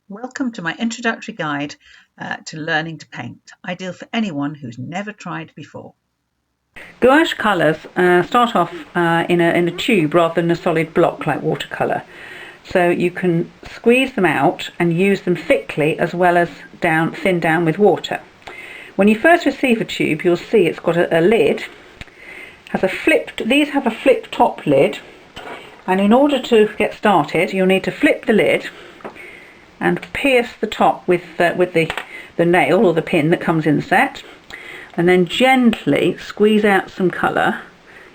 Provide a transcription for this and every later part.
Welcome to my introductory guide to learning to paint, ideal for anyone who's never tried before. Gouache colours start off in a tube rather than a solid block like watercolour. So you can squeeze them out and use them thickly as well as thin down with water. When you first receive a tube, you'll see it's got a lid. These have a flip top lid, and in order to get started you'll need to flip the lid and pierce the top with the nail or the pin that comes in the set, and then gently squeeze out some colour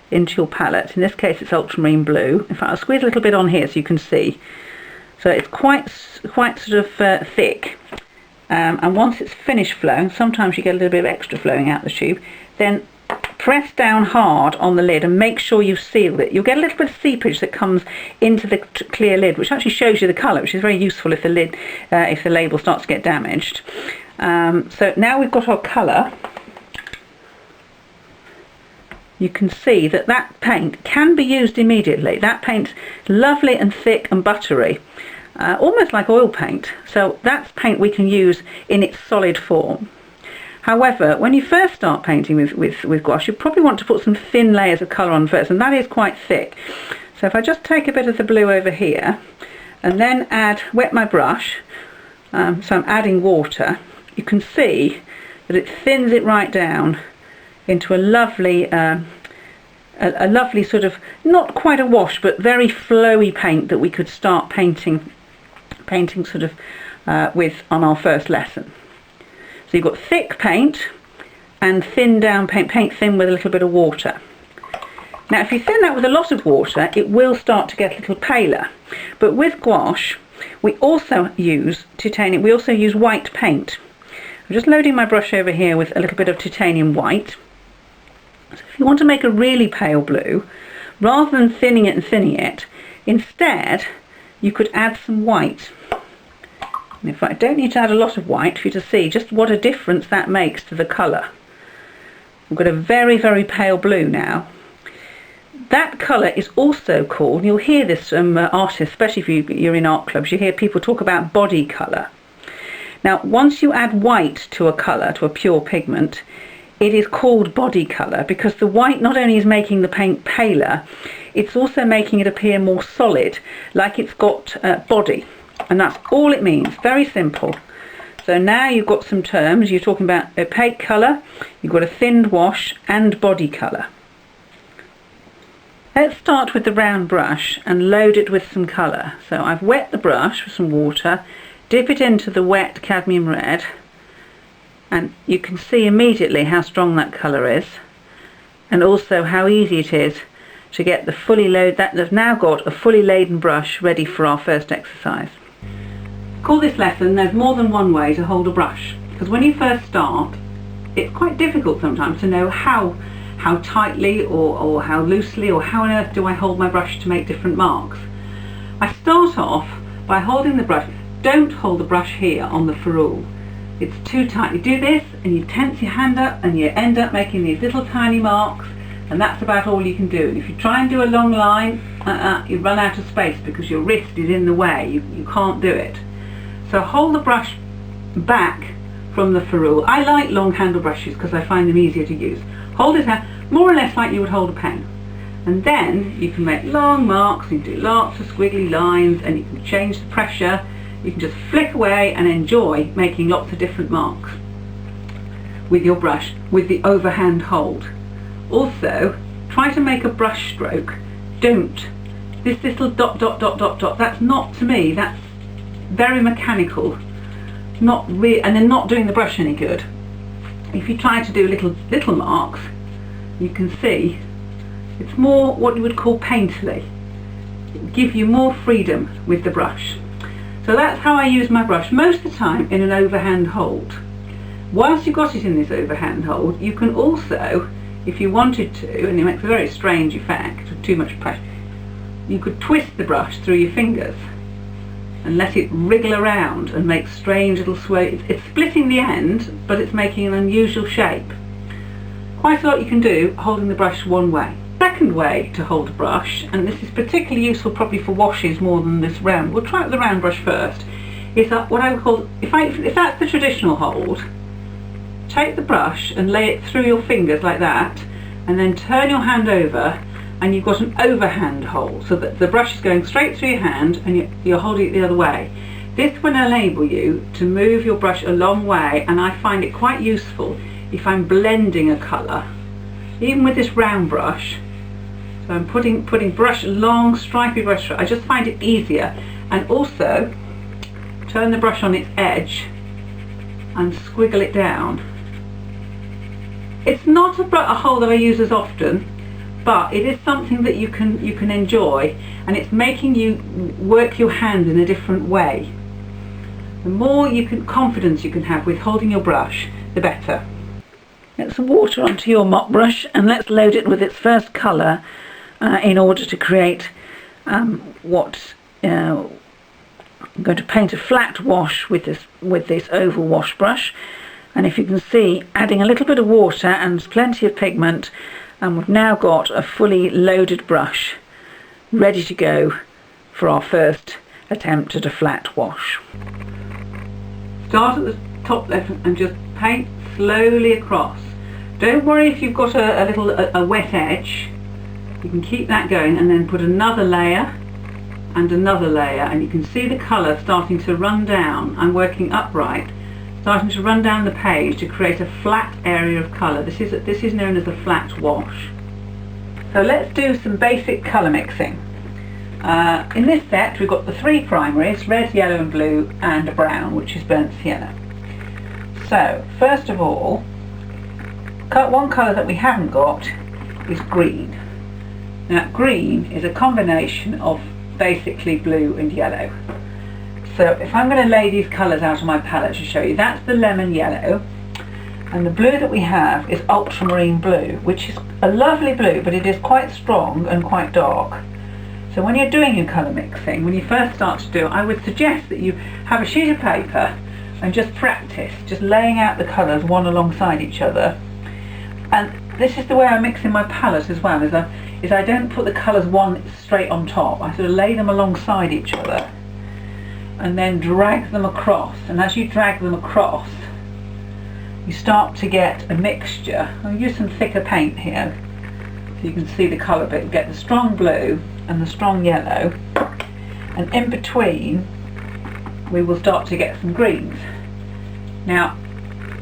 into your palette. In this case it's ultramarine blue. In fact, I'll squeeze a little bit on here so you can see. So it's quite sort of thick, and once it's finished flowing, sometimes you get a little bit of extra flowing out the tube, then press down hard on the lid and make sure you've sealed it. You'll get a little bit of seepage that comes into the clear lid, which actually shows you the colour, which is very useful if the label starts to get damaged. So now we've got our colour. You can see that paint can be used immediately. That paint's lovely and thick and buttery, almost like oil paint. So that's paint we can use in its solid form. However, when you first start painting with gouache, you probably want to put some thin layers of colour on first, and that is quite thick. So if I just take a bit of the blue over here and then wet my brush, so I'm adding water, you can see that it thins it right down into a lovely sort of, not quite a wash, but very flowy paint that we could start painting sort of with on our first lesson. So you've got thick paint and thin down paint thin with a little bit of water. Now if you thin that with a lot of water, it will start to get a little paler. But with gouache, we also use titanium, we also use white paint. I'm just loading my brush over here with a little bit of titanium white. So if you want to make a really pale blue, rather than thinning it, instead you could add some white. In fact, I don't need to add a lot of white for you to see just what a difference that makes to the colour. We've got a very, very pale blue now. That colour is also called, and you'll hear this from artists, especially if you're in art clubs, you hear people talk about body colour. Now, once you add white to a colour, to a pure pigment, it is called body colour because the white not only is making the paint paler, it's also making it appear more solid, like it's got body. And that's all it means, very simple. So now you've got some terms. You're talking about opaque colour, you've got a thinned wash and body colour. Let's start with the round brush and load it with some colour. So I've wet the brush with some water, dip it into the wet cadmium red, and you can see immediately how strong that colour is, and also how easy it is to get the they've now got a fully laden brush ready for our first exercise. Call this lesson There's More Than One Way to Hold a Brush, because when you first start it's quite difficult sometimes to know how tightly or how loosely or how on earth do I hold my brush to make different marks. I start off by holding the brush. Don't hold the brush here on the ferrule, it's too tight. You do this and you tense your hand up and you end up making these little tiny marks, and that's about all you can do. And if you try and do a long line, you run out of space because your wrist is in the way. You can't do it. So hold the brush back from the ferrule. I like long handle brushes because I find them easier to use. Hold it out more or less like you would hold a pen, and then you can make long marks. You can do lots of squiggly lines, and you can change the pressure. You can just flick away and enjoy making lots of different marks with your brush with the overhand hold. Also, try to make a brush stroke. Don't. This little dot, dot, dot, dot, dot, that's not, to me, that's very mechanical. And they're not doing the brush any good. If you try to do little marks, you can see it's more what you would call painterly. It will give you more freedom with the brush. So that's how I use my brush most of the time, in an overhand hold. Whilst you've got it in this overhand hold, you can also, if you wanted to, and it makes a very strange effect with too much pressure, you could twist the brush through your fingers and let it wriggle around and make strange little sway. It's splitting the end, but it's making an unusual shape. Quite a lot you can do holding the brush one way. Second way to hold a brush, and this is particularly useful probably for washes more than this round, we'll try it with the round brush first, is what I would call, if that's the traditional hold, take the brush and lay it through your fingers like that, and then turn your hand over, and you've got an overhand hold, so that the brush is going straight through your hand and you're holding it the other way. This will enable you to move your brush a long way, and I find it quite useful if I'm blending a colour, even with this round brush. So I'm putting brush, long stripy brush, I just find it easier. And also turn the brush on its edge and squiggle it down. It's not a hold that I use as often, but it is something that you can enjoy, and it's making you work your hand in a different way. The more confidence you can have with holding your brush, the better. Get some water onto your mop brush and let's load it with its first colour in order to create I'm going to paint a flat wash with this oval wash brush. And if you can see, adding a little bit of water and plenty of pigment, and we've now got a fully loaded brush ready to go for our first attempt at a flat wash. Start at the top left and just paint slowly across. Don't worry if you've got a wet edge. You can keep that going and then put another layer and another layer, and you can see the colour starting to run down. I'm working upright, starting to run down the page to create a flat area of colour. This is known as a flat wash. So let's do some basic colour mixing. In this set we've got the 3 primaries, red, yellow and blue, and a brown, which is burnt sienna. So first of all, one colour that we haven't got is green. Now green is a combination of basically blue and yellow. So if I'm going to lay these colours out on my palette to show you, that's the lemon yellow, and the blue that we have is ultramarine blue, which is a lovely blue, but it is quite strong and quite dark. So when you're doing your colour mixing, when you first start to do it, I would suggest that you have a sheet of paper and just practice, just laying out the colours one alongside each other. And this is the way I mix in my palette as well, is I don't put the colours one straight on top. I sort of lay them alongside each other and then drag them across, and as you drag them across you start to get a mixture. I'll use some thicker paint here so you can see the colour bit. You get the strong blue and the strong yellow, and in between we will start to get some greens. Now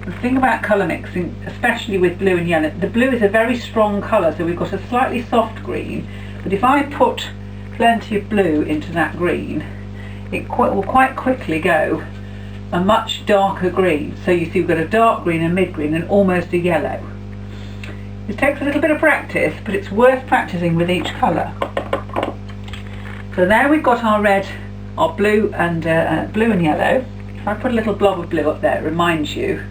the thing about colour mixing, especially with blue and yellow, the blue is a very strong colour, so we've got a slightly soft green, but if I put plenty of blue into that green, it will quite quickly go a much darker green. So you see we've got a dark green, a mid green, and almost a yellow. It takes a little bit of practice, but it's worth practicing with each colour. So there we've got our red, our blue and yellow. If I put a little blob of blue up there, it reminds you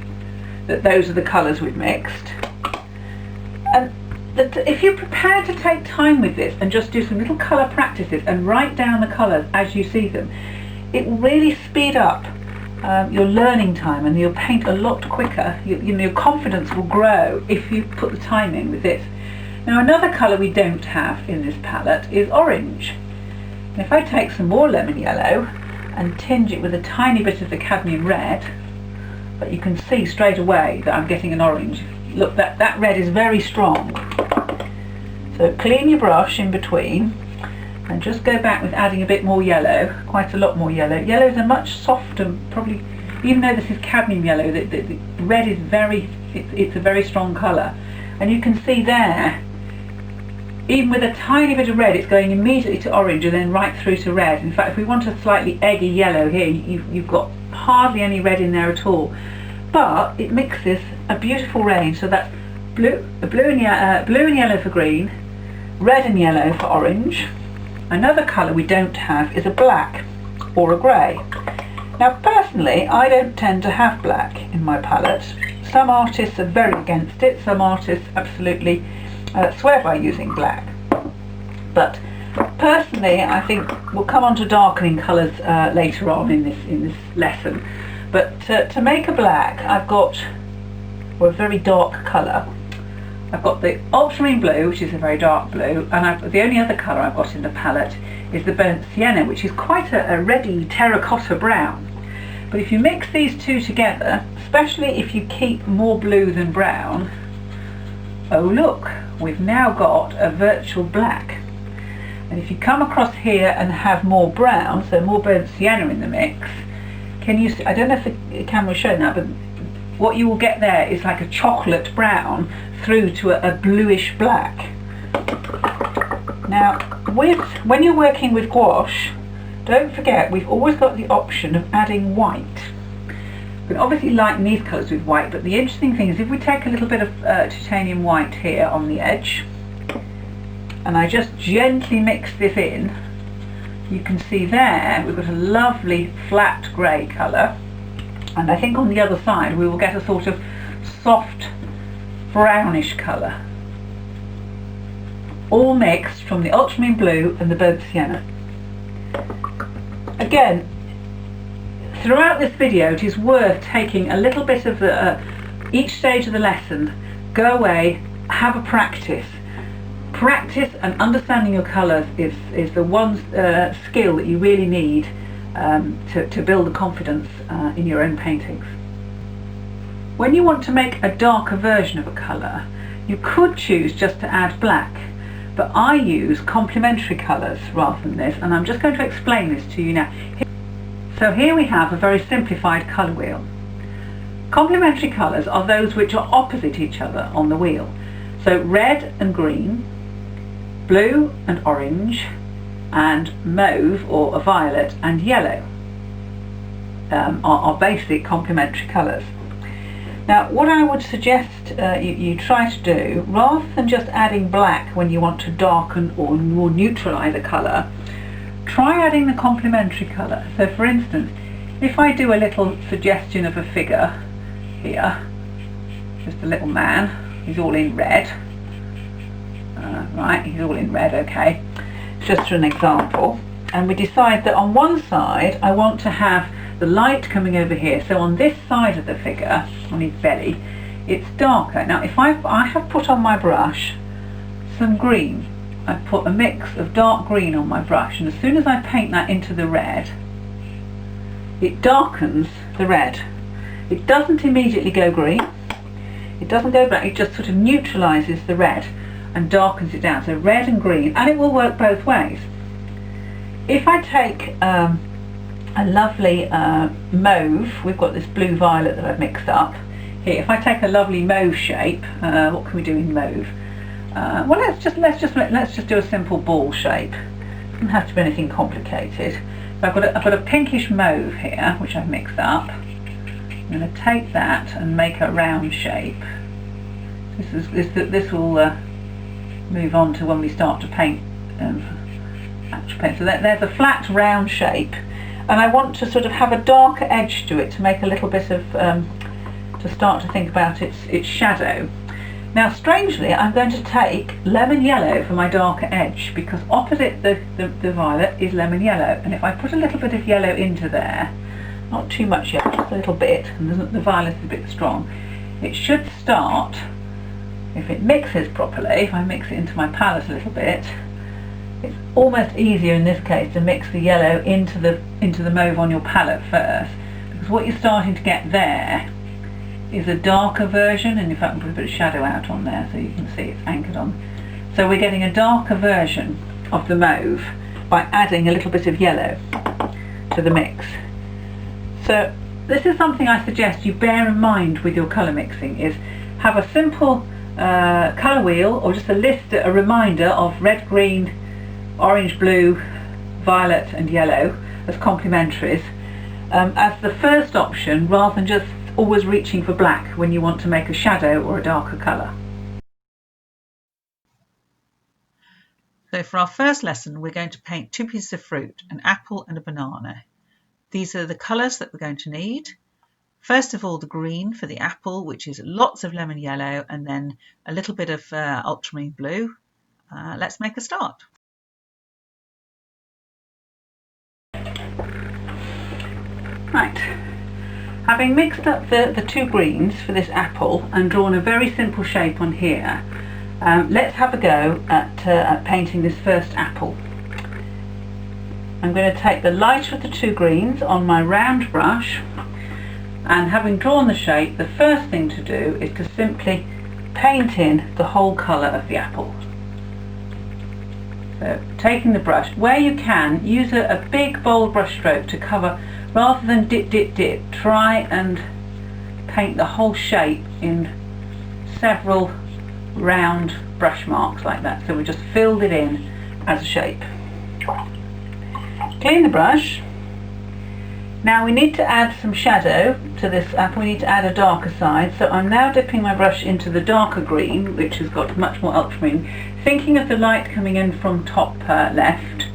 that those are the colours we've mixed. And if you're prepared to take time with this and just do some little colour practices and write down the colours as you see them, it will really speed up your learning time, and you'll paint a lot quicker. Your confidence will grow if you put the time in with this. Now another colour we don't have in this palette is orange. And if I take some more lemon yellow and tinge it with a tiny bit of the cadmium red, but you can see straight away that I'm getting an orange. Look, that red is very strong. So clean your brush in between and just go back with adding a bit more yellow, quite a lot more yellow. Yellow is a much softer, probably, even though this is cadmium yellow, the red is it's a very strong colour. And you can see there, even with a tiny bit of red, it's going immediately to orange and then right through to red. In fact, if we want a slightly eggy yellow here, you've got hardly any red in there at all. But it mixes a beautiful range, so that's blue and yellow for green, red and yellow for orange. Another colour we don't have is a black or a grey. Now personally, I don't tend to have black in my palette. Some artists are very against it, some artists absolutely swear by using black. But personally, I think we'll come on to darkening colours later on in this lesson. But to make a black, I've got, or a very dark colour, I've got the ultramarine blue, which is a very dark blue, and the only other colour I've got in the palette is the burnt sienna, which is quite a reddy terracotta brown. But if you mix these two together, especially if you keep more blue than brown, oh look, we've now got a virtual black. And if you come across here and have more brown, so more burnt sienna in the mix, can you see, I don't know if the camera's showing that, but what you will get there is like a chocolate brown through to a bluish black. Now, when you're working with gouache, don't forget we've always got the option of adding white. We can obviously lighten these colours with white, but the interesting thing is if we take a little bit of titanium white here on the edge, and I just gently mix this in, you can see there we've got a lovely flat grey colour, and I think on the other side we will get a sort of soft brownish colour, all mixed from the ultramarine blue and the burnt sienna. Again, throughout this video it is worth taking a little bit of each stage of the lesson, go away, have a practice. Practice and understanding your colours is the one skill that you really need to build the confidence in your own paintings. When you want to make a darker version of a colour, you could choose just to add black, but I use complementary colours rather than this, and I'm just going to explain this to you now. So here we have a very simplified colour wheel. Complementary colours are those which are opposite each other on the wheel. So red and green, blue and orange, and mauve or a violet and yellow are basic complementary colours. Now what I would suggest you try to do, rather than just adding black when you want to darken or more neutralise a colour, try adding the complementary colour. So for instance, if I do a little suggestion of a figure here, just a little man, he's all in red. Right, he's all in red, okay, just for an example, and we decide that on one side I want to have the light coming over here, so on this side of the figure, on his belly, it's darker. Now if I have put on my brush some green, I've put a mix of dark green on my brush, and as soon as I paint that into the red, it darkens the red. It doesn't immediately go green, it doesn't go black, it just sort of neutralises the red and darkens it down, so red and green, and it will work both ways. If I take a lovely mauve, we've got this blue violet that I've mixed up here. If I take a lovely mauve shape, what can we do in mauve? Well, let's just do a simple ball shape. It doesn't have to be anything complicated. So I've got a pinkish mauve here, which I've mixed up. I'm going to take that and make a round shape. This will move on to when we start to paint actual paint. So there's a flat round shape, and I want to sort of have a darker edge to it to make a little bit of to start to think about its shadow. Now strangely I'm going to take lemon yellow for my darker edge, because opposite the violet is lemon yellow, and if I put a little bit of yellow into there, not too much yet, just a little bit, and the violet is a bit strong, it should start, if it mixes properly, if I mix it into my palette a little bit, it's almost easier in this case to mix the yellow into the mauve on your palette first, because what you're starting to get there is a darker version, and in fact I'll put a bit of shadow out on there so you can see it's anchored on. So we're getting a darker version of the mauve by adding a little bit of yellow to the mix. So this is something I suggest you bear in mind with your colour mixing, is have a simple colour wheel, or just a list, a reminder of red, green, orange, blue, violet and yellow as complementaries as the first option, rather than just always reaching for black when you want to make a shadow or a darker colour. So for our first lesson we're going to paint two pieces of fruit, an apple and a banana. These are the colours that we're going to need. First of all, the green for the apple, which is lots of lemon yellow, and then a little bit of ultramarine blue. Let's make a start. Right, having mixed up the two greens for this apple and drawn a very simple shape on here, let's have a go at painting this first apple. I'm going to take the lighter of the two greens on my round brush And having drawn the shape, the first thing to do is to simply paint in the whole colour of the apple. So taking the brush, where you can, use a big bold brush stroke to cover, rather than dip, dip, dip. Try and paint the whole shape in several round brush marks like that. So we just filled it in as a shape. Clean the brush. Now we need to add some shadow to this apple. We need to add a darker side. So I'm now dipping my brush into the darker green, which has got much more ultramarine, thinking of the light coming in from top left.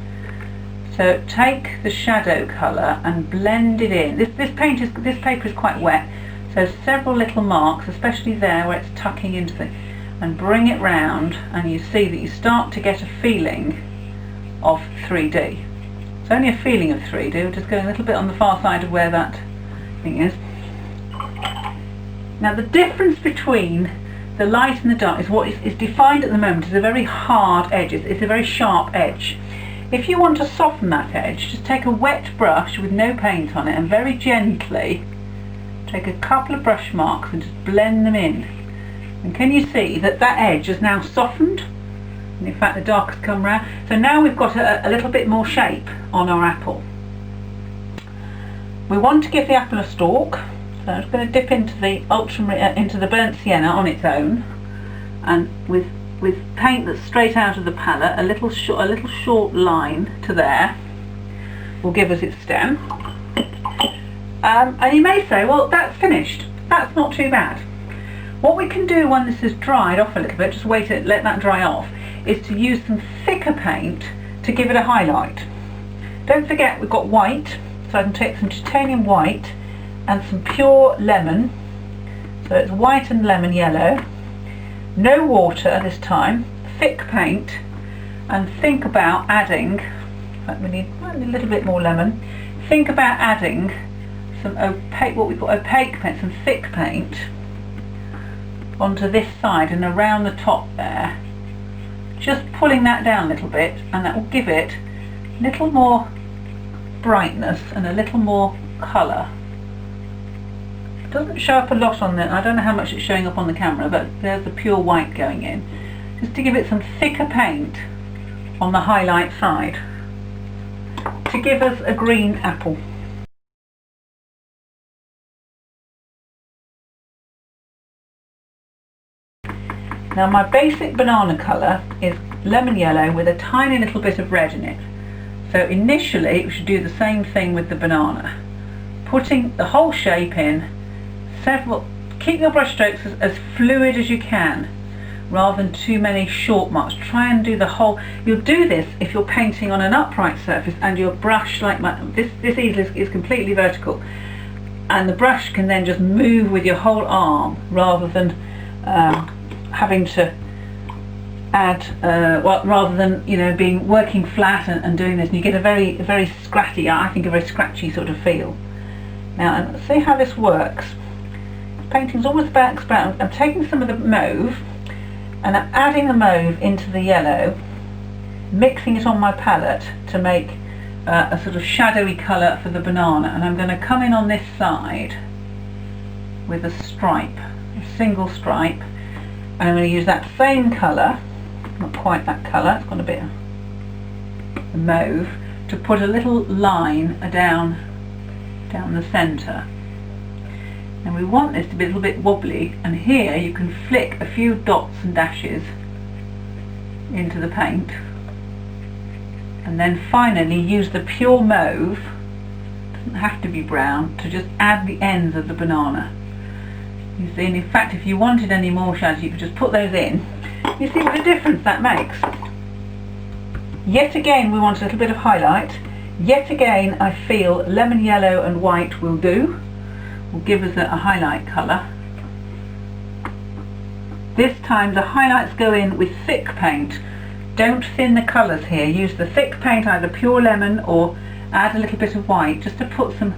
So take the shadow colour and blend it in. This paper is quite wet, so several little marks, especially there where it's tucking into the, and bring it round, and you see that you start to get a feeling of 3D. It's only a feeling of 3D. We'll just go a little bit on the far side of where that thing is. Now the difference between the light and the dark is what is defined at the moment as a very hard edge. It's a very sharp edge. If you want to soften that edge, just take a wet brush with no paint on it and very gently take a couple of brush marks and just blend them in. And can you see that that edge has now softened? And in fact the dark has come round. So now we've got a little bit more shape on our apple. We want to give the apple a stalk. So I'm just going to dip into the burnt sienna on its own, and with paint that's straight out of the palette, a little short line to there will give us its stem. And you may say, well, that's finished. That's not too bad. What we can do when this is dried off a little bit, just let that dry off, is to use some thicker paint to give it a highlight. Don't forget we've got white, so I can take some titanium white and some pure lemon. So it's white and lemon yellow. No water this time, thick paint, and think about adding, in fact we need a little bit more lemon, think about adding some opaque, what we call opaque paint, some thick paint onto this side and around the top there. Just pulling that down a little bit, and that will give it a little more brightness and a little more colour. It doesn't show up a lot on the, I don't know how much it's showing up on the camera, but there's the pure white going in. Just to give it some thicker paint on the highlight side to give us a green apple. Now my basic banana colour is lemon yellow with a tiny little bit of red in it. So initially we should do the same thing with the banana. Putting the whole shape in, keep your brush strokes as fluid as you can, rather than too many short marks. Try and do the whole, you'll do this if you're painting on an upright surface and your brush, like this easel is completely vertical, and the brush can then just move with your whole arm rather than having to add, rather than working flat and doing this, and you get a very scratchy, I think a very scratchy sort of feel. Now, and see how this works. Painting's always about experimenting. I'm taking some of the mauve and I'm adding the mauve into the yellow, mixing it on my palette to make a sort of shadowy colour for the banana, and I'm going to come in on this side with a stripe, a single stripe, and I'm going to use that same colour, not quite that colour, it's got a bit of mauve, to put a little line down the centre. And we want this to be a little bit wobbly, and here you can flick a few dots and dashes into the paint, and then finally use the pure mauve, doesn't have to be brown, to just add the ends of the banana. You see, and in fact if you wanted any more shadows you could just put those in. You see what a difference that makes. Yet again we want a little bit of highlight. Yet again I feel lemon yellow and white will do. Will give us a highlight colour. This time the highlights go in with thick paint. Don't thin the colours here. Use the thick paint, either pure lemon or add a little bit of white, just to put some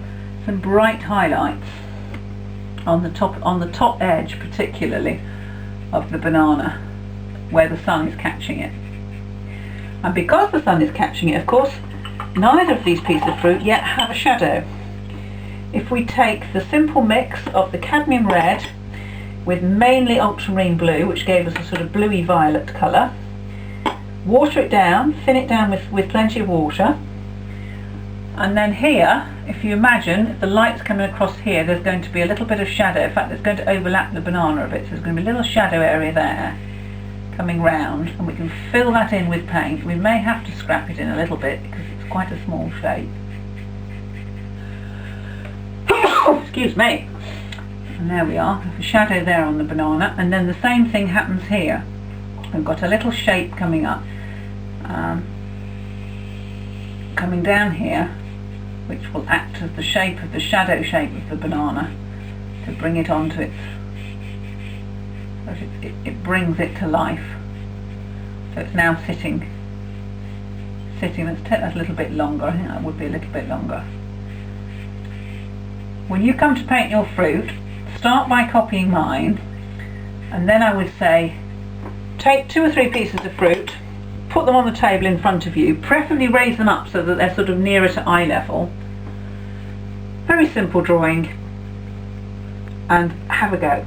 bright highlights on the top edge, particularly of the banana where the sun is catching it. And because the sun is catching it, of course, neither of these pieces of fruit yet have a shadow. if we take the simple mix of the cadmium red with mainly ultramarine blue, which gave us a sort of bluey violet colour, water it down, thin it down with plenty of water, and then here, if you imagine, if the light's coming across here, there's going to be a little bit of shadow. In fact, it's going to overlap the banana a bit, so there's going to be a little shadow area there coming round, and we can fill that in with paint. We may have to scrap it in a little bit because it's quite a small shape. Excuse me. And there we are, a shadow there on the banana, and then the same thing happens here. We've got a little shape coming up, coming down here, which will act as the shape of the shadow shape of the banana to bring it onto its, it brings it to life. So it's now sitting. Let's take that a little bit longer. I think that would be a little bit longer. When you come to paint your fruit, start by copying mine, and then I would say take 2 or 3 pieces of fruit, put them on the table in front of you, preferably raise them up so that they're sort of nearer to eye level. Very simple drawing, and have a go.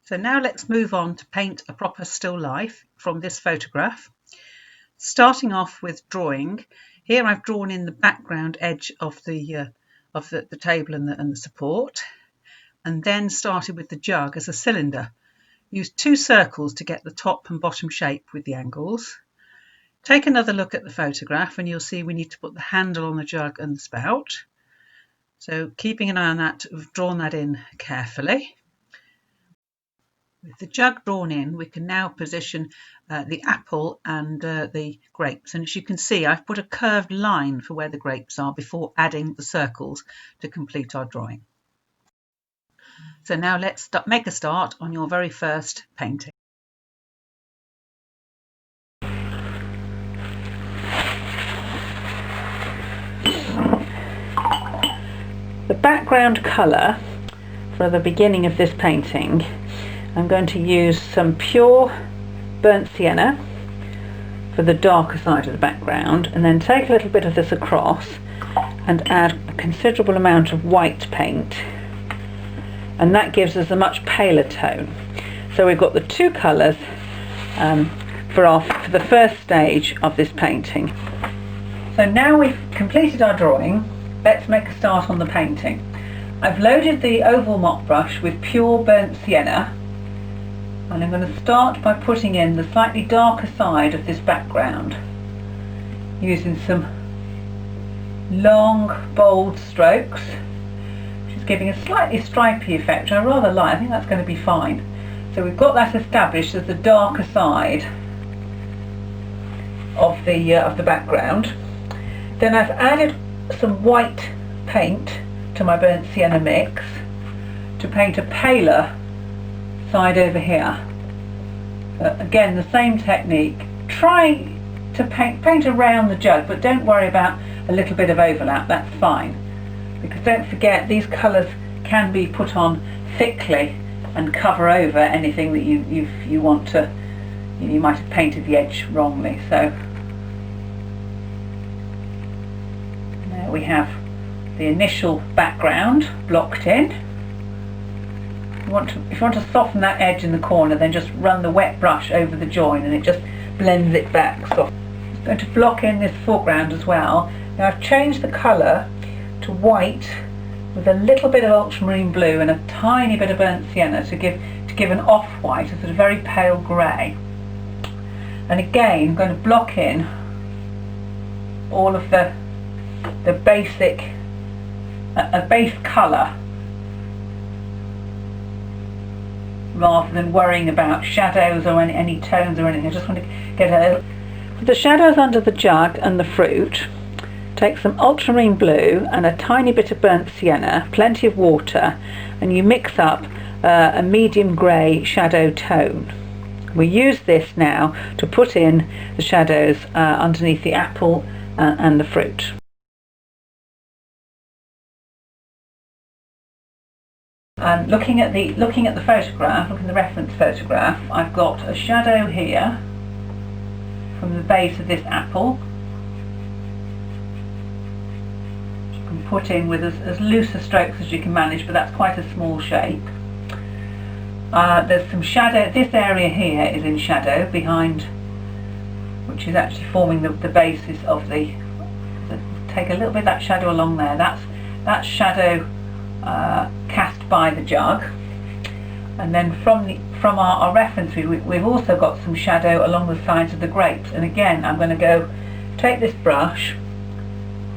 So now let's move on to paint a proper still life from this photograph. Starting off with drawing, here I've drawn in the background edge of the table and the support, and then started with the jug as a cylinder. Use 2 circles to get the top and bottom shape with the angles. Take another look at the photograph and you'll see we need to put the handle on the jug and the spout. So keeping an eye on that, we've drawn that in carefully. With the jug drawn in, we can now position the apple and the grapes. And as you can see, I've put a curved line for where the grapes are before adding the circles to complete our drawing. So now let's make a start on your very first painting. The background colour for the beginning of this painting, I'm going to use some pure burnt sienna for the darker side of the background, and then take a little bit of this across and add a considerable amount of white paint, and that gives us a much paler tone. So we've got the 2 colours for the first stage of this painting. So now we've completed our drawing, let's make a start on the painting. I've loaded the oval mop brush with pure burnt sienna, and I'm going to start by putting in the slightly darker side of this background, using some long bold strokes, which is giving a slightly stripy effect, which I rather like. I think that's going to be fine. So we've got that established as the darker side of the background. Then I've added some white paint to my burnt sienna mix to paint a paler side over here. Again, the same technique. Try to paint around the jug, but don't worry about a little bit of overlap, that's fine. Because don't forget, these colours can be put on thickly and cover over anything that you want to, you might have painted the edge wrongly. So there we have the initial background blocked in. If you want to soften that edge in the corner, then just run the wet brush over the join and it just blends it back soft. I'm going to block in this foreground as well. Now I've changed the colour to white with a little bit of ultramarine blue and a tiny bit of burnt sienna to give an off-white, a sort of very pale grey. And again, I'm going to block in all of the basic, a base colour, rather than worrying about shadows or any tones or anything. I just want to get a... For the shadows under the jug and the fruit, take some ultramarine blue and a tiny bit of burnt sienna, plenty of water, and you mix up a medium grey shadow tone. We use this now to put in the shadows underneath the apple and the fruit. And looking at the photograph, looking at the reference photograph, I've got a shadow here from the base of this apple. You can put in with as loose a strokes as you can manage, but that's quite a small shape. There's some shadow. This area here is in shadow behind, which is actually forming the basis of take a little bit of that shadow along there. That's shadow cast by the jug. And then from our reference we've also got some shadow along the sides of the grapes. And again, I'm going to take this brush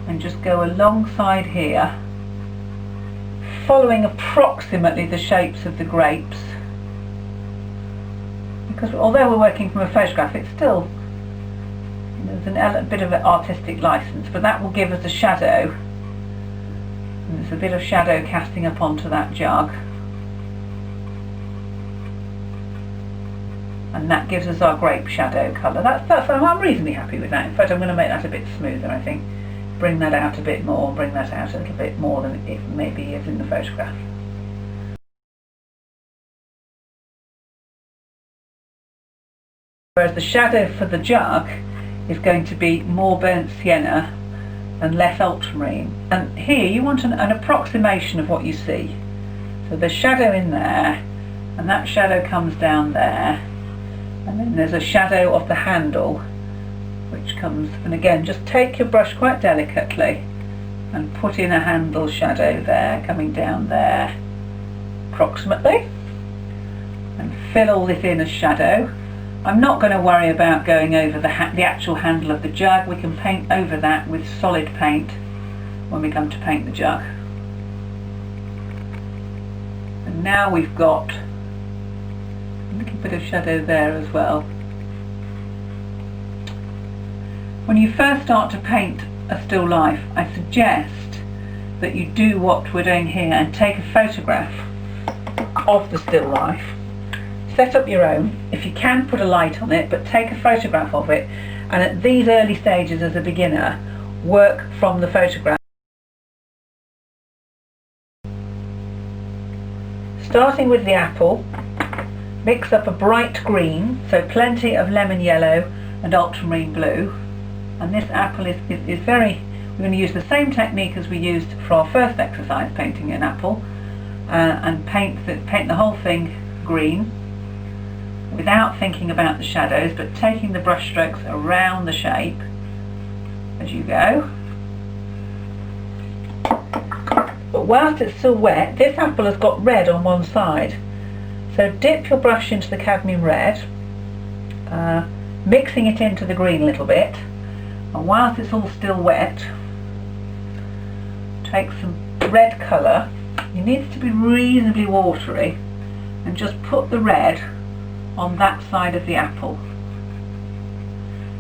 and just go alongside here, following approximately the shapes of the grapes, because although we're working from a photograph, it's still, there's a bit of an artistic license, but that will give us a shadow. And there's a bit of shadow casting up onto that jug, and that gives us our grape shadow colour. I'm reasonably happy with that. In fact, I'm going to make that a bit smoother, I think. Bring that out a bit more, bring that out a little bit more than it maybe is in the photograph. Whereas the shadow for the jug is going to be more burnt sienna and less ultramarine. And here you want an approximation of what you see. So there's shadow in there, and that shadow comes down there, and then there's a shadow of the handle which comes, and again, just take your brush quite delicately and put in a handle shadow there, coming down there approximately, and fill all this in as shadow. I'm not going to worry about going over the actual handle of the jug. We can paint over that with solid paint when we come to paint the jug. And now we've got a little bit of shadow there as well. When you first start to paint a still life, I suggest that you do what we're doing here and take a photograph of the still life. Set up your own, if you can put a light on it, but take a photograph of it, and at these early stages as a beginner, work from the photograph. Starting with the apple, mix up a bright green, so plenty of lemon yellow and ultramarine blue. And this apple is very, we're going to use the same technique as we used for our first exercise, painting an apple, and paint the whole thing green, without thinking about the shadows, but taking the brush strokes around the shape as you go. But whilst it's still wet, this apple has got red on one side, so dip your brush into the cadmium red, mixing it into the green a little bit, and whilst it's all still wet, take some red colour. It needs to be reasonably watery, and just put the red on that side of the apple.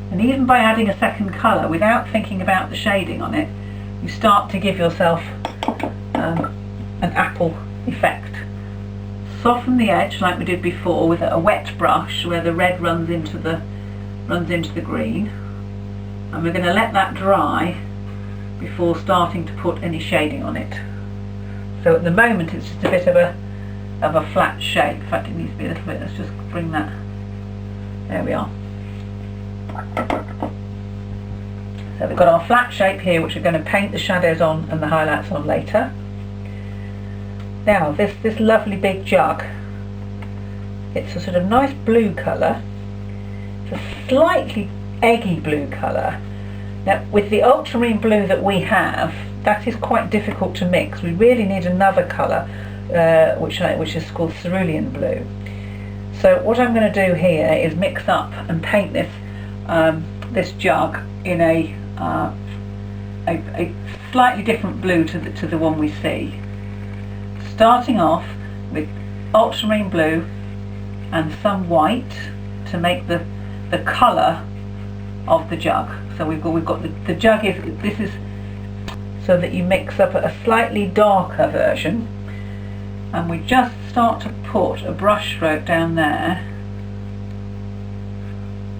And even by adding a second colour without thinking about the shading on it, you start to give yourself an apple effect. Soften the edge like we did before with a wet brush where the red runs into the green, and we're going to let that dry before starting to put any shading on it. So at the moment it's just a bit of a flat shape. In fact, it needs to be a little bit. Let's just bring that. There we are. So we've got our flat shape here, which we're going to paint the shadows on and the highlights on later. Now this lovely big jug, it's a sort of nice blue colour. It's a slightly eggy blue colour. Now with the ultramarine blue that we have, that is quite difficult to mix. We really need another colour, which is called cerulean blue. So what I'm going to do here is mix up and paint this jug in a slightly different blue to the one we see. Starting off with ultramarine blue and some white to make the colour of the jug. So we've got the jug is so that you mix up a slightly darker version, and we just start to put a brush stroke down there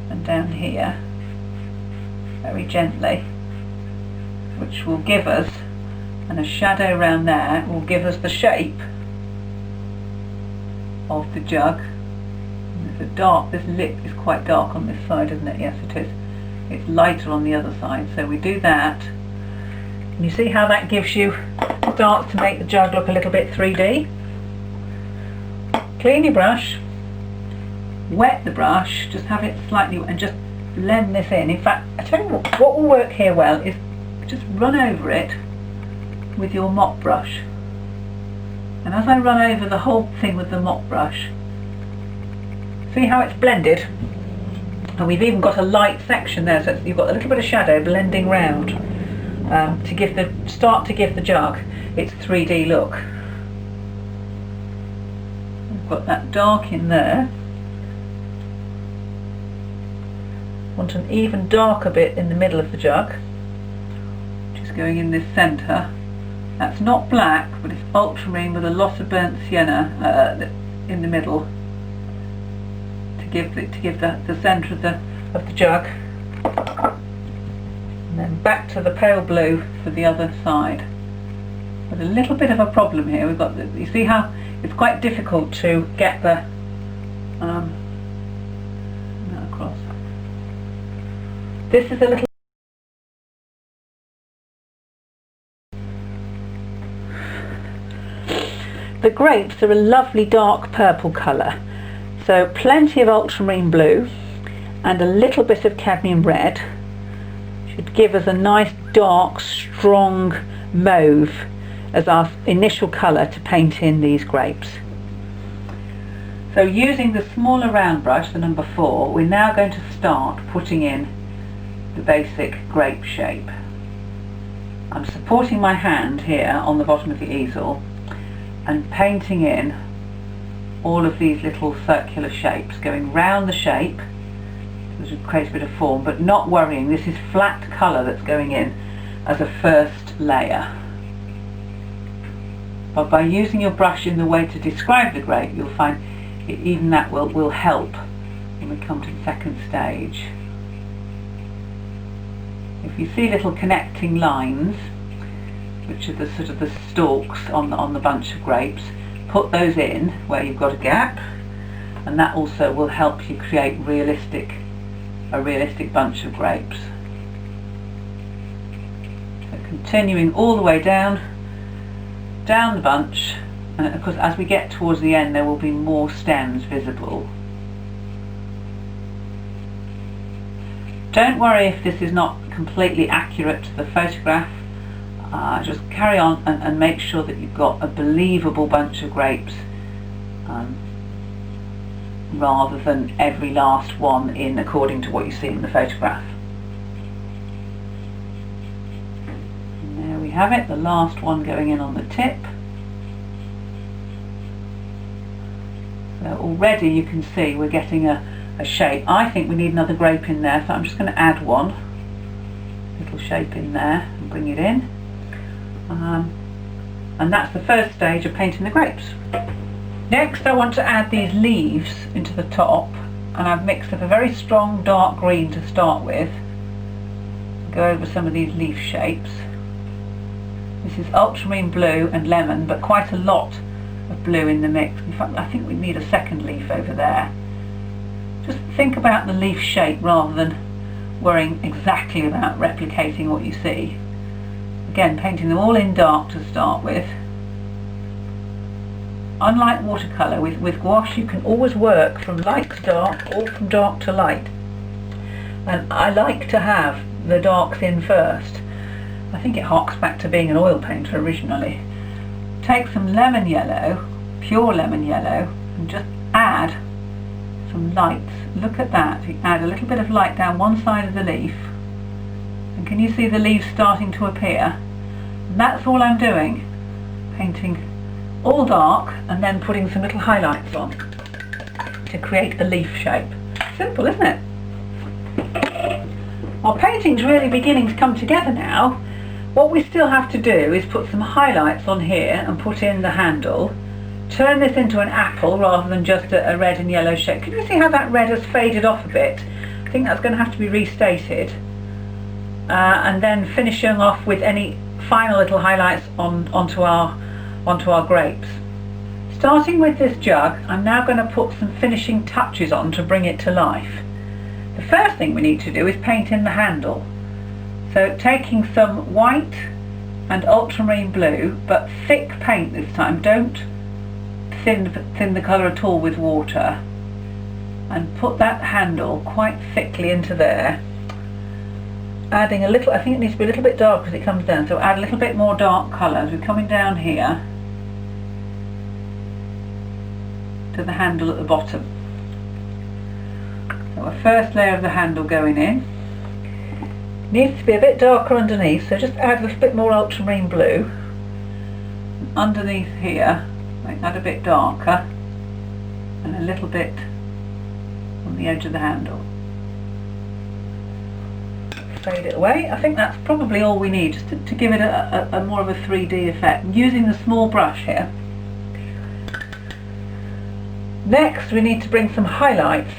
and down here very gently, which will give us, and a shadow around there will give us the shape of the jug. And there's a dark, this lip is quite dark on this side, isn't it? Yes, it is. It's lighter on the other side, so we do that, And you see how that gives you, starts to make the jug look a little bit 3D. Clean your brush, wet the brush, just have it slightly, and just blend this in. In fact, I tell you what will work here well is just run over it with your mop brush. And as I run over the whole thing with the mop brush, see how it's blended? And we've even got a light section there, so you've got a little bit of shadow blending round to start to give the jug its 3D look. We've got that dark in there. Want an even darker bit in the middle of the jug, which is going in this centre. That's not black, but it's ultramarine with a lot of burnt sienna in the middle to give the centre of the jug. And then back to the pale blue for the other side. There's a little bit of a problem here. We've got you see how it's quite difficult to get the that across. This is a little. The grapes are a lovely dark purple colour, so plenty of ultramarine blue and a little bit of cadmium red should give us a nice dark strong mauve as our initial colour to paint in these grapes. So using the smaller round brush, the number 4, we're now going to start putting in the basic grape shape. I'm supporting my hand here on the bottom of the easel and painting in all of these little circular shapes, going round the shape to create a bit of form, but not worrying, this is flat colour that's going in as a first layer. But by using your brush in the way to describe the grape, you'll find even that will help when we come to the second stage. If you see little connecting lines, which are the sort of the stalks on the bunch of grapes, put those in where you've got a gap, and that also will help you create a realistic bunch of grapes. So continuing all the way down the bunch, and of course as we get towards the end there will be more stems visible. Don't worry if this is not completely accurate to the photograph. Just carry on and make sure that you've got a believable bunch of grapes rather than every last one in according to what you see in the photograph. And there we have it, the last one going in on the tip. So already you can see we're getting a shape. I think we need another grape in there, so I'm just going to add one little shape in there and bring it in. And that's the first stage of painting the grapes. Next I want to add these leaves into the top, and I've mixed up a very strong dark green to start with. Go over some of these leaf shapes. This is ultramarine blue and lemon, but quite a lot of blue in the mix. In fact, I think we need a second leaf over there. Just think about the leaf shape rather than worrying exactly about replicating what you see. Again, painting them all in dark to start with. Unlike watercolour, with gouache you can always work from light to dark or from dark to light. And I like to have the darks in first. I think it harks back to being an oil painter originally. Take some lemon yellow, pure lemon yellow, and just add some lights. Look at that. You add a little bit of light down one side of the leaf. And can you see the leaves starting to appear? And that's all I'm doing. Painting all dark and then putting some little highlights on to create the leaf shape. Simple, isn't it? Our painting's really beginning to come together now. What we still have to do is put some highlights on here and put in the handle. Turn this into an apple rather than just a red and yellow shape. Can you see how that red has faded off a bit? I think that's going to have to be restated. And then finishing off with any final little highlights onto our grapes. Starting with this jug, I'm now going to put some finishing touches on to bring it to life. The first thing we need to do is paint in the handle. So taking some white and ultramarine blue, but thick paint this time. Don't thin the colour at all with water, and put that handle quite thickly into there, adding a little, I think it needs to be a little bit dark as it comes down, so add a little bit more dark colour as we're coming down here to the handle at the bottom. So our first layer of the handle going in. Needs to be a bit darker underneath, so just add a little bit more ultramarine blue. Underneath here, make that a bit darker, and a little bit on the edge of the handle. Fade it away. I think that's probably all we need, just to give it a more of a 3D effect. I'm using the small brush here. Next we need to bring some highlights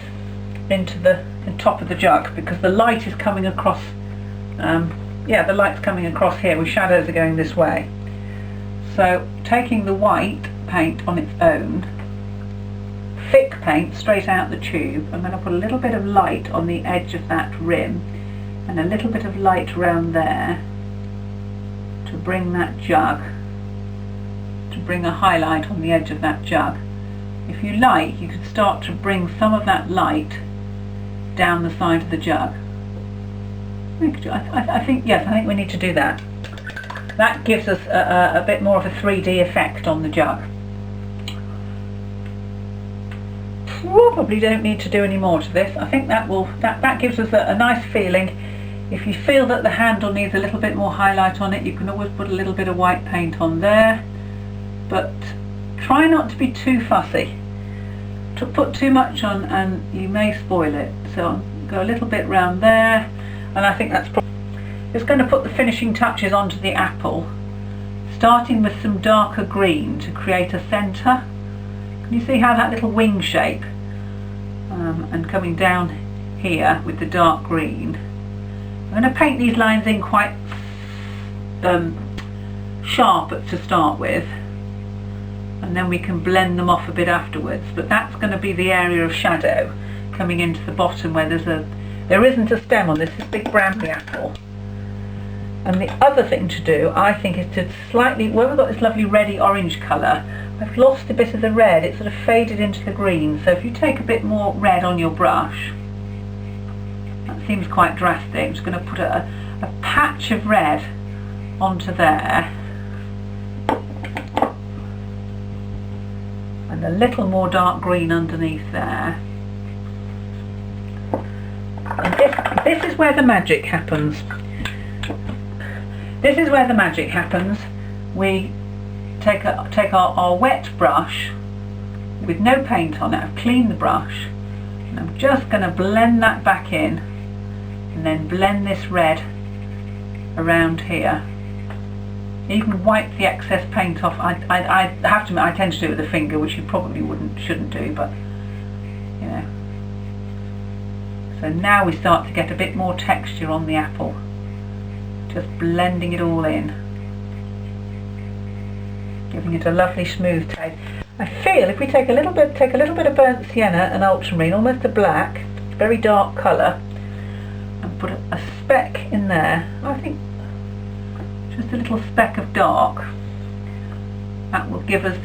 into the top of the jug, because the light is coming across, the light's coming across here, with shadows are going this way. So taking the white paint on its own, thick paint straight out the tube, I'm going to put a little bit of light on the edge of that rim and a little bit of light around there to bring that jug, to bring a highlight on the edge of that jug. If you like, you could start to bring some of that light down the side of the jug. I think we need to do that. That gives us a bit more of a 3D effect on the jug. Probably don't need to do any more to this. I think that gives us a nice feeling. If you feel that the handle needs a little bit more highlight on it, you can always put a little bit of white paint on there, but try not to be too fussy. To put too much on and you may spoil it, so go a little bit round there, and I think that's probably just going to put the finishing touches onto the apple, starting with some darker green to create a centre. Can you see how that little wing shape, and coming down here with the dark green. I'm going to paint these lines in quite sharp to start with, and then we can blend them off a bit afterwards, but that's going to be the area of shadow coming into the bottom where there isn't a stem on this big brownie apple. And the other thing to do, I think, is to slightly, where we've got this lovely reddy orange colour, I've lost a bit of the red, it's sort of faded into the green, so if you take a bit more red on your brush, that seems quite drastic. I'm just going to put a patch of red onto there, and a little more dark green underneath there. And this is where the magic happens. This is where the magic happens. We take our wet brush with no paint on it. I've cleaned the brush, and I'm just going to blend that back in, and then blend this red around here. You can wipe the excess paint off. I have to admit, I tend to do it with a finger, which you probably shouldn't do, but you know. So now we start to get a bit more texture on the apple. Just blending it all in, giving it a lovely smooth taste. I feel if we take a little bit of burnt sienna and ultramarine, almost a black, very dark colour, and put a speck in there. I think just a little speck of dark. That will give us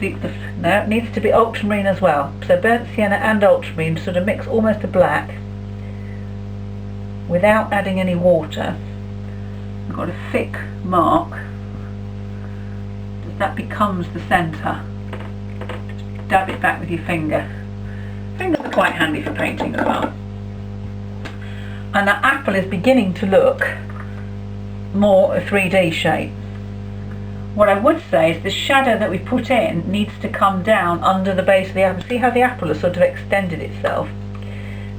no, it needs to be ultramarine as well. So burnt sienna and ultramarine, sort of mix almost a black without adding any water. I've got a thick mark. That becomes the centre. Just dab it back with your finger. Fingers are quite handy for painting as well. And that apple is beginning to look more a 3D shape. What I would say is the shadow that we put in needs to come down under the base of the apple. See how the apple has sort of extended itself?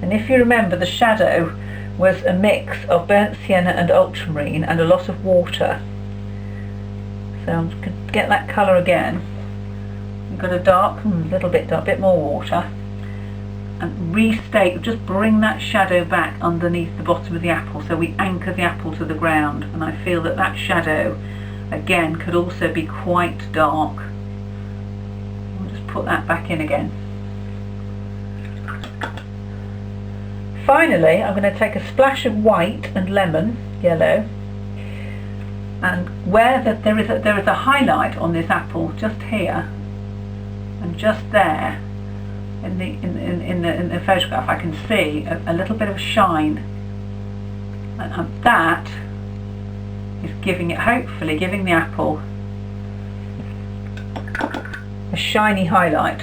And if you remember, the shadow was a mix of burnt sienna and ultramarine and a lot of water. So I'm going to get that colour again. We've got a dark, little bit dark, bit more water, and restate, just bring that shadow back underneath the bottom of the apple, so we anchor the apple to the ground. And I feel that that shadow again could also be quite dark. I'll just put that back in again. Finally, I'm going to take a splash of white and lemon, yellow, and where there is a highlight on this apple just here and just there in the photograph, I can see a little bit of shine, and that is hopefully giving the apple a shiny highlight.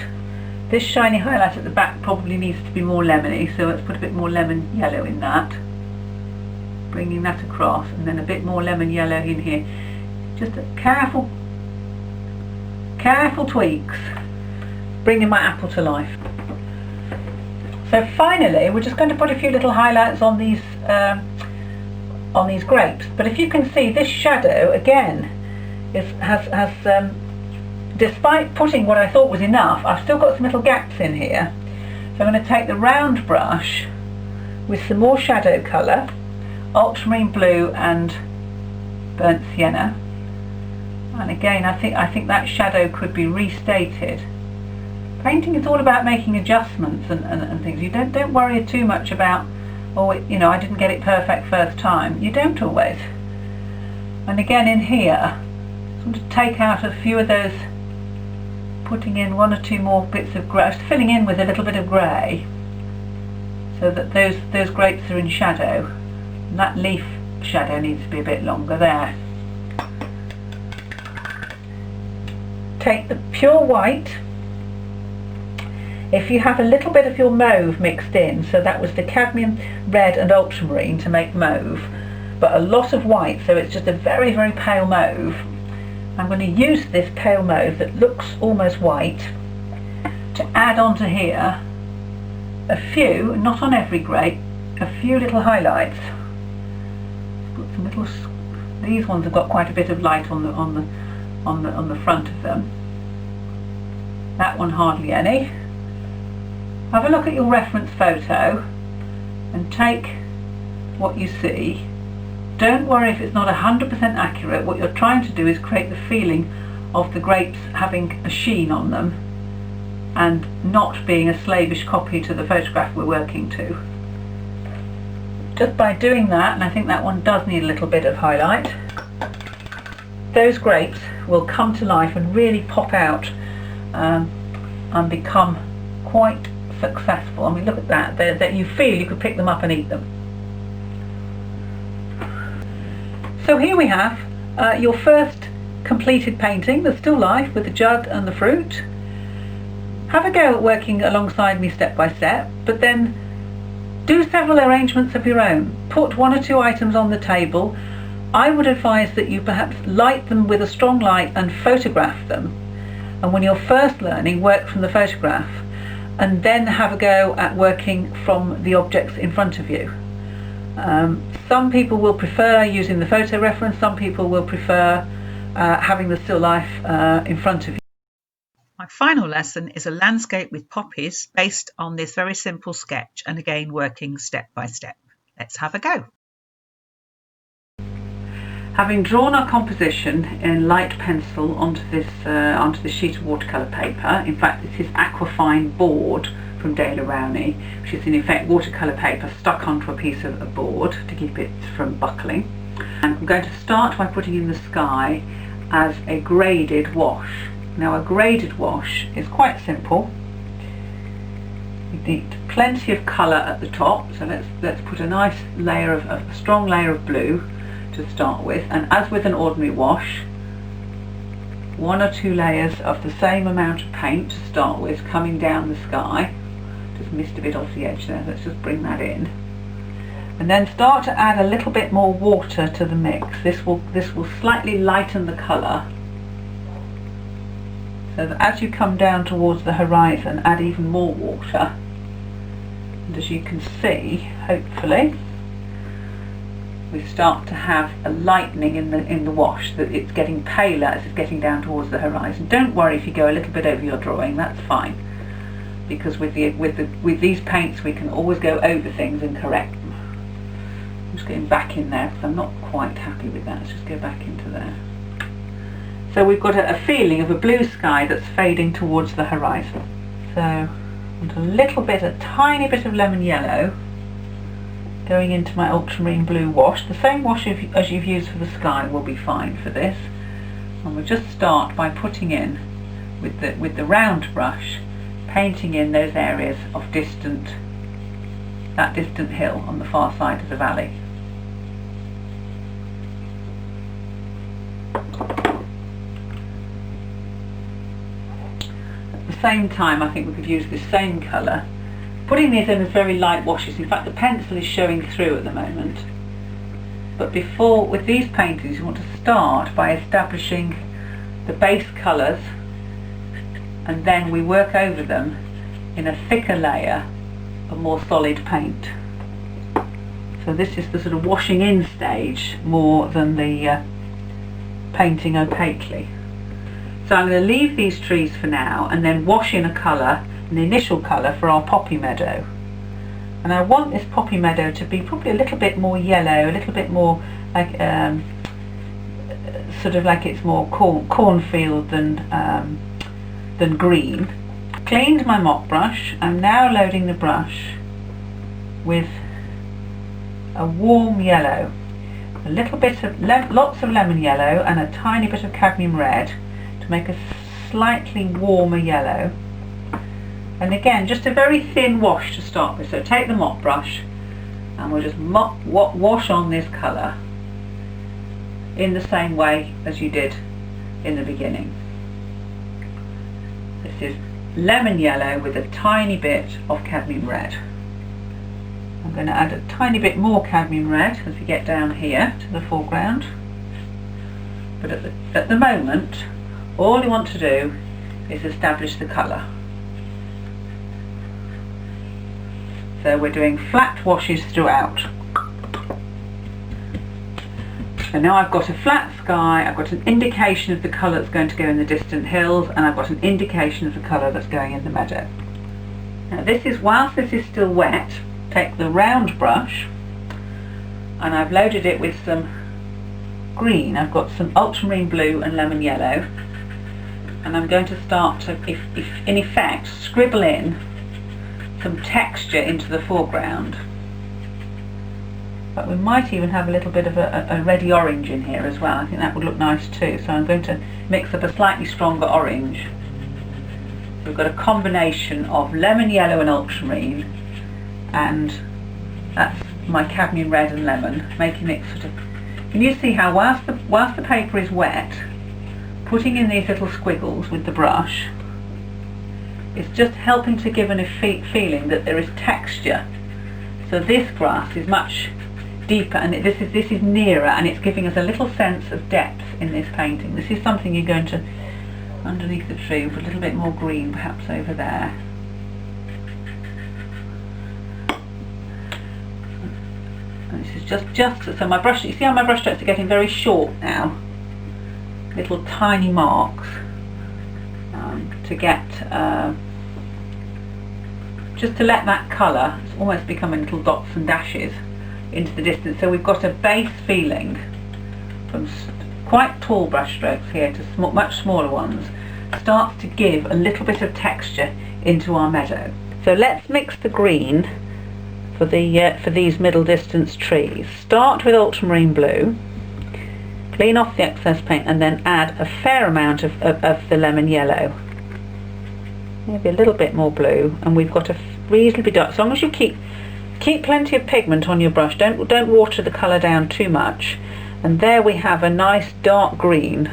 This shiny highlight at the back probably needs to be more lemony, so let's put a bit more lemon yellow in that, bringing that across, and then a bit more lemon yellow in here. Just careful tweaks, bringing my apple to life. So finally, we're just going to put a few little highlights on these grapes. But if you can see, this shadow again has despite putting what I thought was enough, I've still got some little gaps in here. So I'm going to take the round brush with some more shadow colour, ultramarine blue and burnt sienna. And again, I think that shadow could be restated. Painting is all about making adjustments and things. You don't worry too much about, oh, I didn't get it perfect first time. You don't always. And again in here, sort of take out a few of those, putting in one or two more bits of grey, filling in with a little bit of grey, so that those grapes are in shadow, and that leaf shadow needs to be a bit longer there. Take the pure white. If you have a little bit of your mauve mixed in, so that was the cadmium red and ultramarine to make mauve, but a lot of white, so it's just a very, very pale mauve. I'm going to use this pale mauve that looks almost white to add onto here a few, not on every grape, a few little highlights. Put some little, these ones have got quite a bit of light on the front of them. That one hardly any. Have a look at your reference photo and take what you see. Don't worry if it's not 100% accurate. What you're trying to do is create the feeling of the grapes having a sheen on them and not being a slavish copy to the photograph we're working to. Just by doing that, and I think that one does need a little bit of highlight, those grapes will come to life and really pop out and become quite successful. I mean, look at that, that you feel you could pick them up and eat them. So here we have your first completed painting, the still life with the jug and the fruit. Have a go at working alongside me step by step, but then do several arrangements of your own. Put one or two items on the table. I would advise that you perhaps light them with a strong light and photograph them. And when you're first learning, work from the photograph, and then have a go at working from the objects in front of you. Some people will prefer using the photo reference, some people will prefer having the still life in front of you. My final lesson is a landscape with poppies based on this very simple sketch, and again working step by step. Let's have a go. Having drawn our composition in light pencil onto this sheet of watercolour paper, in fact this is Aquafine board from Dale Rowney, which is in effect watercolour paper stuck onto a piece of board to keep it from buckling. And I'm going to start by putting in the sky as a graded wash. Now a graded wash is quite simple. You need plenty of colour at the top, so let's put a nice layer of a strong layer of blue to start with, and as with an ordinary wash, one or two layers of the same amount of paint to start with coming down the sky. Just missed a bit off the edge there, let's just bring that in, and then start to add a little bit more water to the mix. This will slightly lighten the colour, so that as you come down towards the horizon, add even more water, and as you can see, hopefully we start to have a lightening in the wash, that it's getting paler as it's getting down towards the horizon. Don't worry if you go a little bit over your drawing, that's fine, because with these paints we can always go over things and correct them. I'm just going back in there because I'm not quite happy with that. Let's just go back into there. So we've got a feeling of a blue sky that's fading towards the horizon. So a little bit, a tiny bit of lemon yellow going into my ultramarine blue wash. The same wash as you've used for the sky will be fine for this. And we'll just start by putting in with the round brush, painting in those areas of that distant hill on the far side of the valley. At the same time, I think we could use this same colour, putting these in as very light washes. In fact, the pencil is showing through at the moment. But before, with these paintings, you want to start by establishing the base colours, and then we work over them in a thicker layer of more solid paint. So this is the sort of washing in stage more than the painting opaquely. So I'm going to leave these trees for now and then wash in a colour, an initial colour for our poppy meadow. And I want this poppy meadow to be probably a little bit more yellow, a little bit more like sort of like it's more cornfield than green. Cleaned my mop brush. I'm now loading the brush with a warm yellow, a little bit of lots of lemon yellow and a tiny bit of cadmium red to make a slightly warmer yellow. And again, just a very thin wash to start with. So take the mop brush and we'll just wash on this colour in the same way as you did in the beginning. This is lemon yellow with a tiny bit of cadmium red. I'm going to add a tiny bit more cadmium red as we get down here to the foreground. But at the moment, all you want to do is establish the colour. So we're doing flat washes throughout. And now I've got a flat sky, I've got an indication of the colour that's going to go in the distant hills, and I've got an indication of the colour that's going in the meadow. Now whilst this is still wet, take the round brush, and I've loaded it with some green. I've got some ultramarine blue and lemon yellow, and I'm going to start to, in effect, scribble in some texture into the foreground. But we might even have a little bit of a reddy orange in here as well. I think that would look nice too. So I'm going to mix up a slightly stronger orange. We've got a combination of lemon yellow and ultramarine, and that's my cadmium red and lemon, making it sort of, can you see how whilst the paper is wet, putting in these little squiggles with the brush, it's just helping to give a feeling that there is texture. So this grass is much deeper, and this is nearer, and it's giving us a little sense of depth in this painting. This is something you're going to, underneath the tree, put a little bit more green perhaps over there. And this is just so my brush, you see how my brush strokes are getting very short now, little tiny marks, to get just to let that colour, it's almost becoming little dots and dashes into the distance. So we've got a base feeling from quite tall brush strokes here to much smaller ones, starts to give a little bit of texture into our meadow. So let's mix the green for these middle distance trees. Start with ultramarine blue, clean off the excess paint, and then add a fair amount of the lemon yellow. Maybe a little bit more blue, and we've got a reasonably dark. As long as you keep plenty of pigment on your brush, don't water the colour down too much, and there we have a nice dark green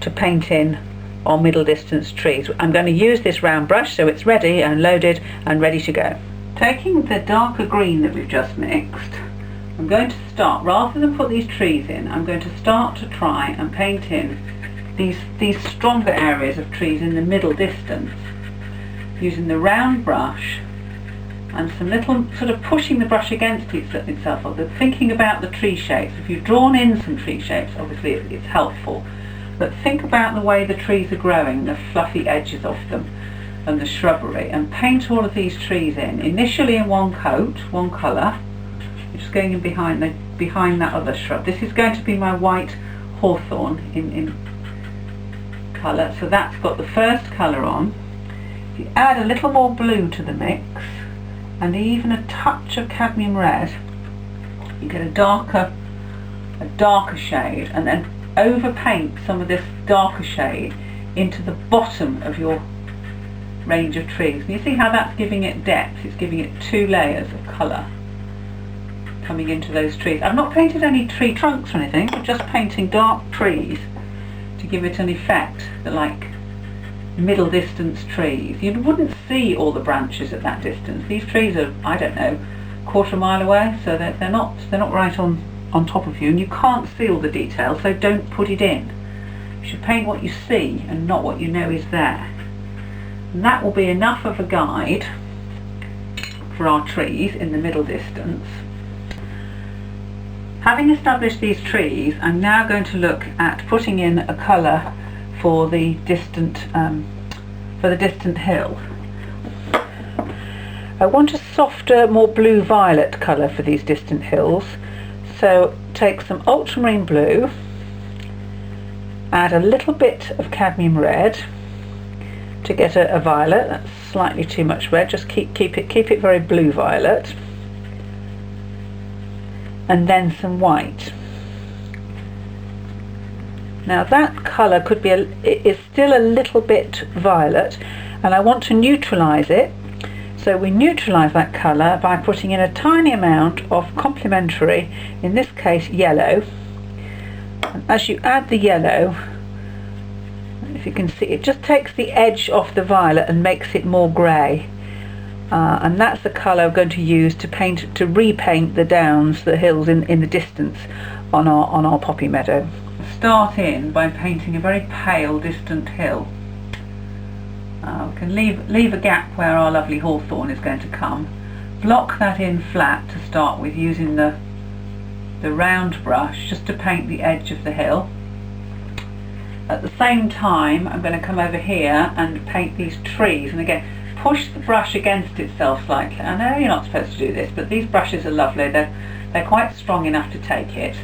to paint in our middle distance trees. I'm going to use this round brush, so it's ready and loaded and ready to go. Taking the darker green that we've just mixed, I'm going to start, rather than put these trees in, I'm going to start to try and paint in these stronger areas of trees in the middle distance, using the round brush and some little sort of pushing the brush against itself, or thinking about the tree shapes. If you've drawn in some tree shapes, obviously it's helpful, but think about the way the trees are growing, the fluffy edges of them and the shrubbery, and paint all of these trees in, initially in one coat, one colour. You're just going in behind that other shrub. This is going to be my white hawthorn in colour, so that's got the first colour on. If you add a little more blue to the mix, and even a touch of cadmium red, you get a darker shade, and then overpaint some of this darker shade into the bottom of your range of trees. And you see how that's giving it depth? It's giving it 2 layers of colour coming into those trees. I've not painted any tree trunks or anything, I'm just painting dark trees to give it an effect, like middle distance trees. You wouldn't see all the branches at that distance. These trees are, I don't know, quarter of a mile away, so they're not right on top of you, and you can't see all the detail, so don't put it in. You should paint what you see and not what you know is there. And that will be enough of a guide for our trees in the middle distance. Having established these trees, I'm now going to look at putting in a colour for the distant hill. I want a softer, more blue-violet colour for these distant hills. So take some ultramarine blue, add a little bit of cadmium red to get a violet. That's slightly too much red. Just keep it very blue-violet, and then some white. Now that colour is still a little bit violet, and I want to neutralise it. So we neutralise that colour by putting in a tiny amount of complementary, in this case yellow. And as you add the yellow, if you can see, it just takes the edge off the violet and makes it more grey. And that's the colour I'm going to use to repaint the downs, the hills in the distance on our poppy meadow. Start in by painting a very pale distant hill. We can leave a gap where our lovely hawthorn is going to come. Block that in flat to start with, using the round brush just to paint the edge of the hill. At the same time, I'm going to come over here and paint these trees, and again push the brush against itself slightly. I know you're not supposed to do this, but these brushes are lovely. They're quite strong enough to take it,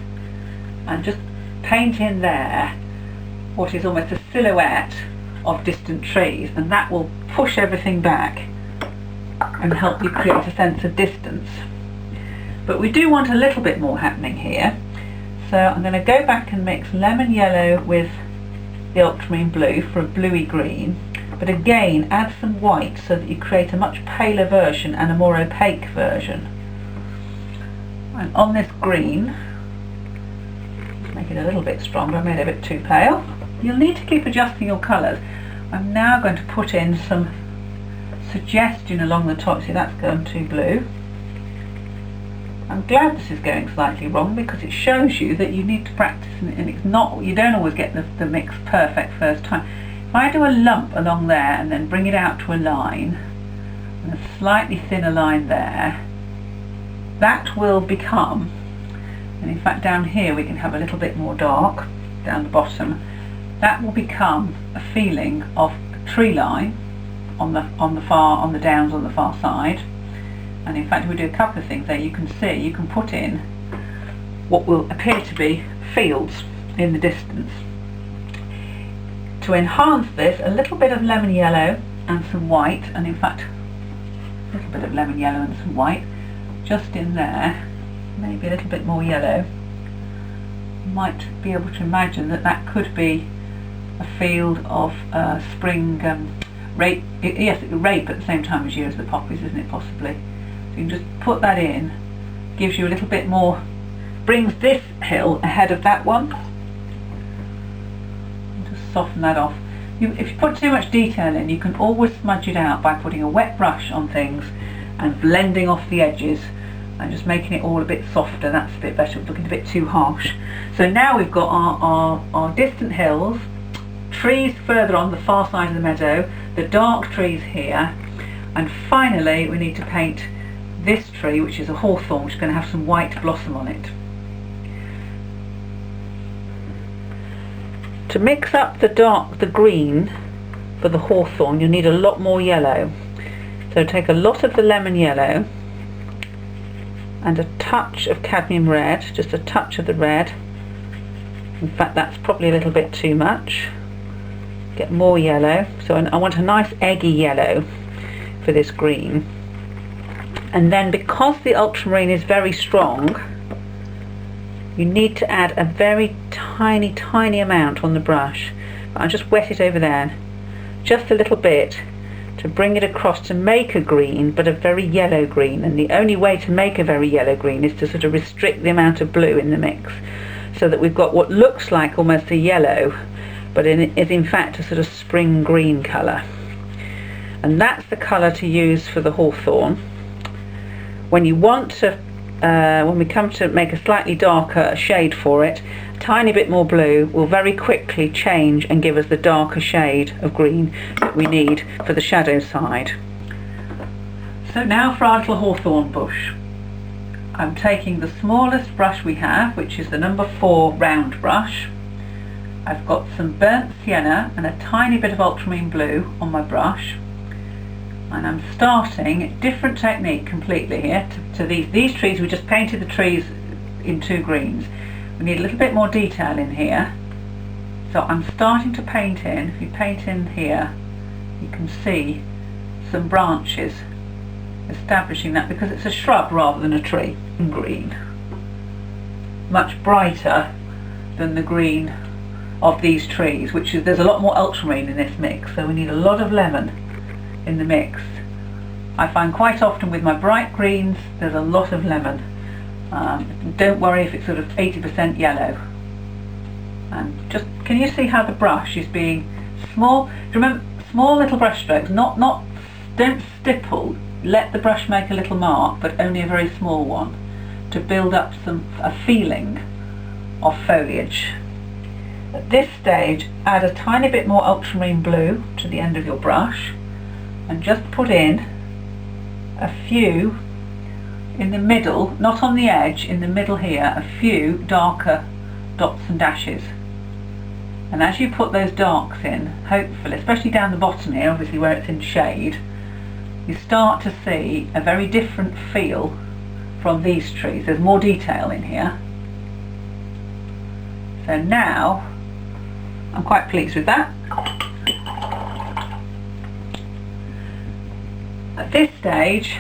and just paint in there what is almost a silhouette of distant trees, and that will push everything back and help you create a sense of distance. But we do want a little bit more happening here, so I'm going to go back and mix lemon yellow with the ultramarine blue for a bluey green, but again add some white so that you create a much paler version and a more opaque version. And on this green, make it a little bit stronger, I made it a bit too pale. You'll need to keep adjusting your colours. I'm now going to put in some suggestion along the top. See, that's gone too blue. I'm glad this is going slightly wrong, because it shows you that you need to practice, and it's not, you don't always get the mix perfect first time. If I do a lump along there and then bring it out to a line, and a slightly thinner line there, that will become, and in fact down here we can have a little bit more dark down the bottom, that will become a feeling of a tree line on the downs on the far side. And in fact, if we do a couple of things there, you can see, you can put in what will appear to be fields in the distance. To enhance this, a little bit of lemon yellow and some white, and in fact a little bit of lemon yellow and some white just in there, maybe a little bit more yellow. You might be able to imagine that that could be a field of spring rape. Yes, rape at the same time as year as the poppies, isn't it, possibly? So you can just put that in, gives you a little bit more, brings this hill ahead of that one. Just soften that off. If you put too much detail in, you can always smudge it out by putting a wet brush on things and blending off the edges and just making it all a bit softer. That's a bit better. It's looking a bit too harsh. So now we've got our distant hills, trees further on the far side of the meadow, the dark trees here, and finally we need to paint this tree, which is a hawthorn, which is going to have some white blossom on it. To mix up the green for the hawthorn, you'll need a lot more yellow. So take a lot of the lemon yellow and a touch of cadmium red, just a touch of the red. In fact, that's probably a little bit too much. Get more yellow. So I want a nice eggy yellow for this green. And then because the ultramarine is very strong, you need to add a very tiny amount on the brush. I'll just wet it over there, just a little bit, to bring it across to make a green, but a very yellow green. And the only way to make a very yellow green is to sort of restrict the amount of blue in the mix, so that we've got what looks like almost a yellow, but is in fact a sort of spring green colour. And that's the colour to use for the hawthorn. When you want to, when we come to make a slightly darker shade for it, a tiny bit more blue will very quickly change and give us the darker shade of green that we need for the shadow side. So now for our little hawthorn bush. I'm taking the smallest brush we have, which is the number 4 round brush. I've got some burnt sienna and a tiny bit of ultramarine blue on my brush. And I'm starting, different technique completely here, to these trees. We just painted the trees in 2 greens. We need a little bit more detail in here. So I'm starting to paint in. If you paint in here, you can see some branches establishing that, because it's a shrub rather than a tree. Green. Much brighter than the green of these trees, which is, there's a lot more ultramarine in this mix, so we need a lot of lemon in the mix. I find quite often with my bright greens there's a lot of lemon. Don't worry if it's sort of 80% yellow. And just, can you see how the brush is being small? Remember, small little brush strokes, don't stipple. Let the brush make a little mark, but only a very small one, to build up a feeling of foliage. At this stage, add a tiny bit more ultramarine blue to the end of your brush, and just put in a few in the middle, not on the edge, in the middle here, a few darker dots and dashes. And as you put those darks in, hopefully, especially down the bottom here, obviously where it's in shade, you start to see a very different feel from these trees. There's more detail in here. So now, I'm quite pleased with that. At this stage,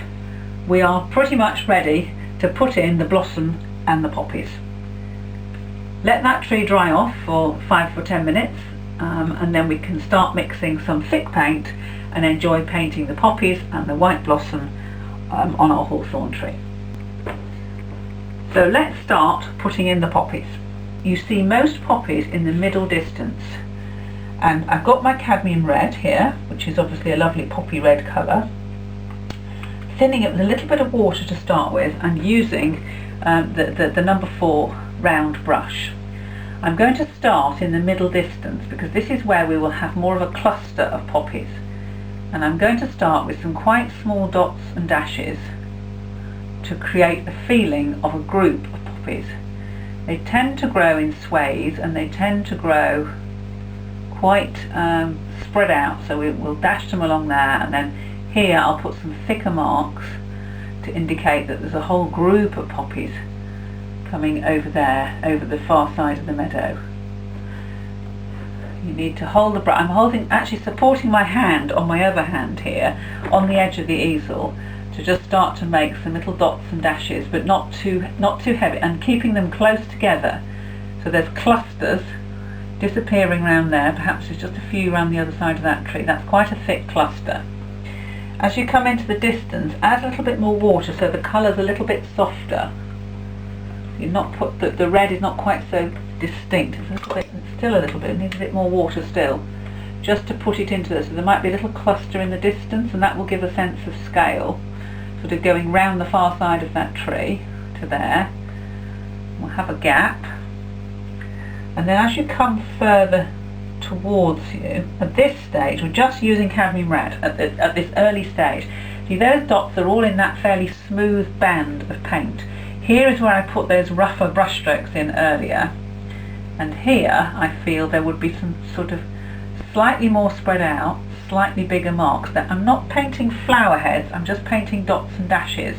we are pretty much ready to put in the blossom and the poppies. Let that tree dry off for 5 or 10 minutes, and then we can start mixing some thick paint and enjoy painting the poppies and the white blossom on our hawthorn tree. So let's start putting in the poppies. You see most poppies in the middle distance, and I've got my cadmium red here, which is obviously a lovely poppy red colour. Thinning it with a little bit of water to start with, and using the number 4 round brush. I'm going to start in the middle distance because this is where we will have more of a cluster of poppies, and I'm going to start with some quite small dots and dashes to create a feeling of a group of poppies. They tend to grow in sways, and they tend to grow quite spread out, so we'll dash them along there, and then here I'll put some thicker marks to indicate that there's a whole group of poppies coming over there, over the far side of the meadow. You need to hold the brush. I'm actually supporting my hand on my other hand here on the edge of the easel to just start to make some little dots and dashes, but not too heavy, and keeping them close together. So there's clusters disappearing around there. Perhaps there's just a few around the other side of that tree. That's quite a thick cluster. As you come into the distance, add a little bit more water so the colour's a little bit softer. You're not put the red is not quite so distinct. It's a little bit, still a little bit. It needs a bit more water still, just to put it into this. So there might be a little cluster in the distance, and that will give a sense of scale, sort of going round the far side of that tree to there. We'll have a gap, and then as you come further towards you, at this stage we're just using cadmium red at this early stage. See, those dots are all in that fairly smooth band of paint. Here is where I put those rougher brush strokes in earlier, and here I feel there would be some sort of slightly more spread out, slightly bigger marks. That I'm not painting flower heads, I'm just painting dots and dashes.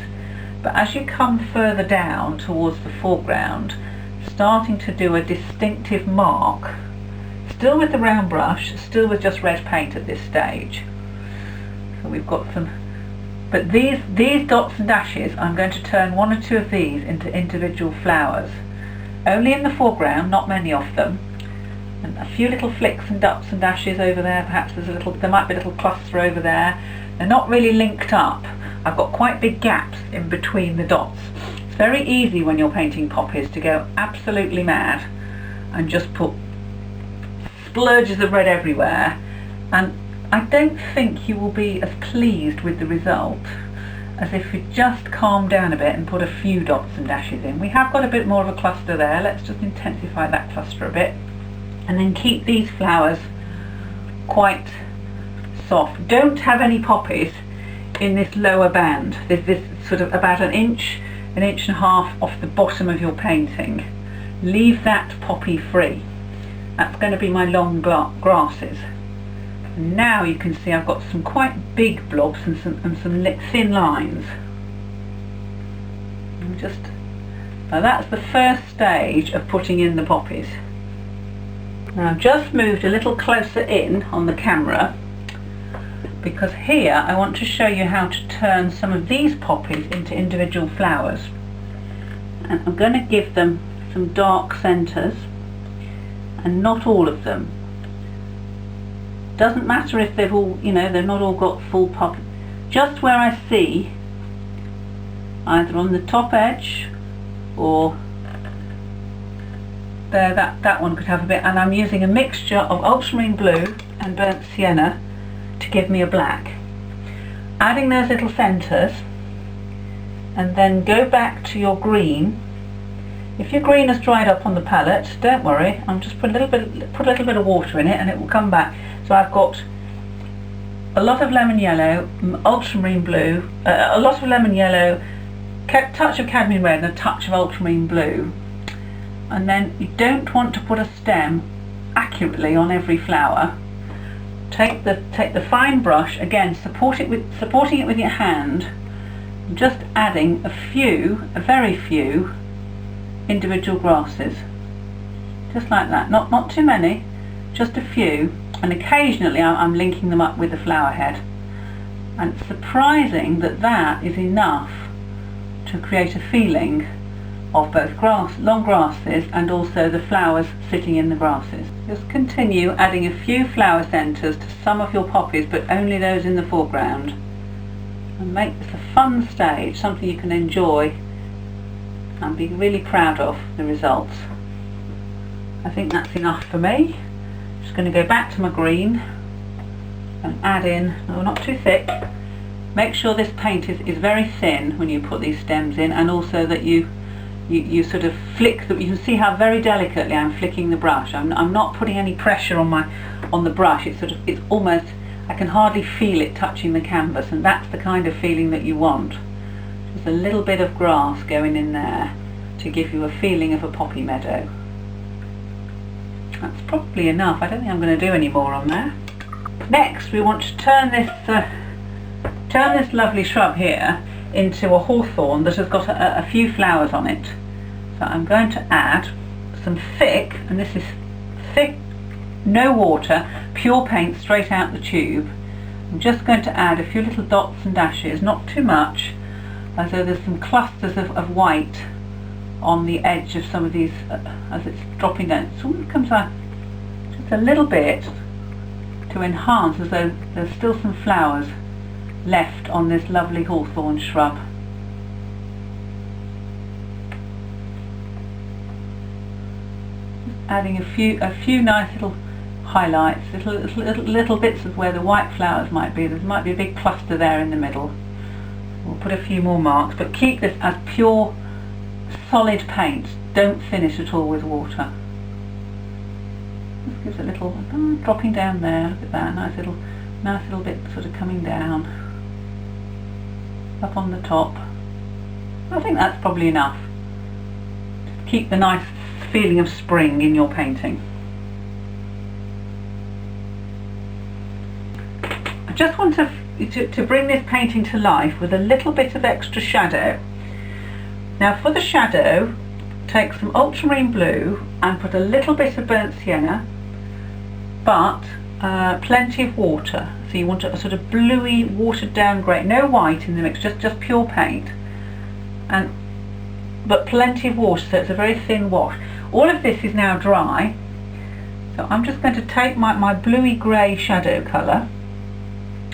But as you come further down towards the foreground, starting to do a distinctive mark, still with the round brush, still with just red paint at this stage. So we've got some But these dots and dashes, I'm going to turn one or two of these into individual flowers. Only in the foreground, not many of them. And a few little flicks and dots and dashes over there. Perhaps there might be a little cluster over there. They're not really linked up. I've got quite big gaps in between the dots. It's very easy when you're painting poppies to go absolutely mad and just put splurges of red everywhere, and I don't think you will be as pleased with the result as if you just calm down a bit and put a few dots and dashes in. We have got a bit more of a cluster there. Let's just intensify that cluster a bit, and then keep these flowers quite soft. Don't have any poppies in this lower band, this sort of about an inch and a half off the bottom of your painting. Leave that poppy free. That's going to be my long grasses. And now you can see I've got some quite big blobs and some thin lines. Now that's the first stage of putting in the poppies. Now I've just moved a little closer in on the camera, because here I want to show you how to turn some of these poppies into individual flowers. And I'm going to give them some dark centres, and not all of them. Doesn't matter if they've all, they've not all got full poppy. Just where I see, either on the top edge or there, that one could have a bit, and I'm using a mixture of ultramarine blue and burnt sienna to give me a black. Adding those little centres, and then go back to your green. If your green has dried up on the palette, don't worry, I'm just put a little bit of water in it and it will come back. So I've got a lot of lemon yellow, ultramarine blue, a lot of lemon yellow, touch of cadmium red and a touch of ultramarine blue. And then you don't want to put a stem accurately on every flower. Take the fine brush, again supporting it with your hand, just adding a very few individual grasses, just like that. Not too many, just a few, and occasionally I'm linking them up with the flower head. And it's surprising that is enough to create a feeling of both long grasses and also the flowers sitting in the grasses. Just continue adding a few flower centres to some of your poppies, but only those in the foreground, and make this a fun stage, something you can enjoy and be really proud of the results. I think that's enough for me. Just going to go back to my green and add in, no, not too thick. Make sure this paint is very thin when you put these stems in, and also that you sort of flick you can see how very delicately I'm flicking the brush. I'm not putting any pressure on the brush. It's almost, I can hardly feel it touching the canvas, and that's the kind of feeling that you want. Just a little bit of grass going in there to give you a feeling of a poppy meadow. That's probably enough. I don't think I'm going to do any more on there. Next we want to turn this lovely shrub here into a hawthorn that has got a few flowers on it. So I'm going to add some thick, and this is thick, no water, pure paint straight out the tube. I'm just going to add a few little dots and dashes, not too much, as though there's some clusters of white on the edge of some of these as it's dropping down. So it comes out just a little bit to enhance, as though there's still some flowers left on this lovely hawthorn shrub. Adding a few nice little highlights, little bits of where the white flowers might be. There might be a big cluster there in the middle. We'll put a few more marks, but keep this as pure solid paint. Don't thin it at all with water. This gives a little dropping down there. Look at that, nice little bit sort of coming down up on the top. I think that's probably enough to keep the nice feeling of spring in your painting. I just want to bring this painting to life with a little bit of extra shadow. Now for the shadow, take some ultramarine blue and put a little bit of burnt sienna, but plenty of water. So you want a sort of bluey, watered down grey, no white in the mix, just pure paint, but plenty of water, so it's a very thin wash. All of this is now dry, so I'm just going to take my bluey grey shadow colour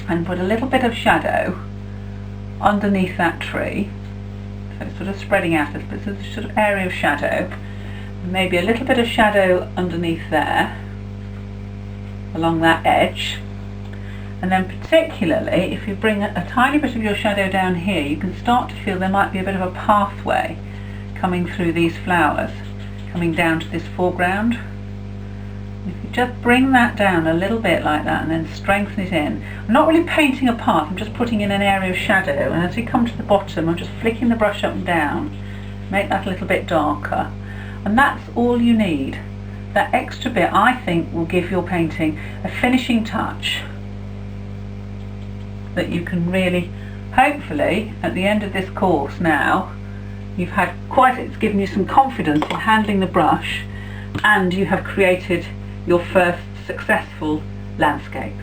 and put a little bit of shadow underneath that tree. So it's sort of spreading out a little bit, so there's a sort of area of shadow, maybe a little bit of shadow underneath there, along that edge. And then particularly if you bring a tiny bit of your shadow down here, you can start to feel there might be a bit of a pathway coming through these flowers, coming down to this foreground. If you just bring that down a little bit like that and then strengthen it in. I'm not really painting a path, I'm just putting in an area of shadow, and as we come to the bottom I'm just flicking the brush up and down, make that a little bit darker, and that's all you need. That extra bit, I think, will give your painting a finishing touch that you can really, hopefully, at the end of this course now, it's given you some confidence in handling the brush, and you have created your first successful landscape.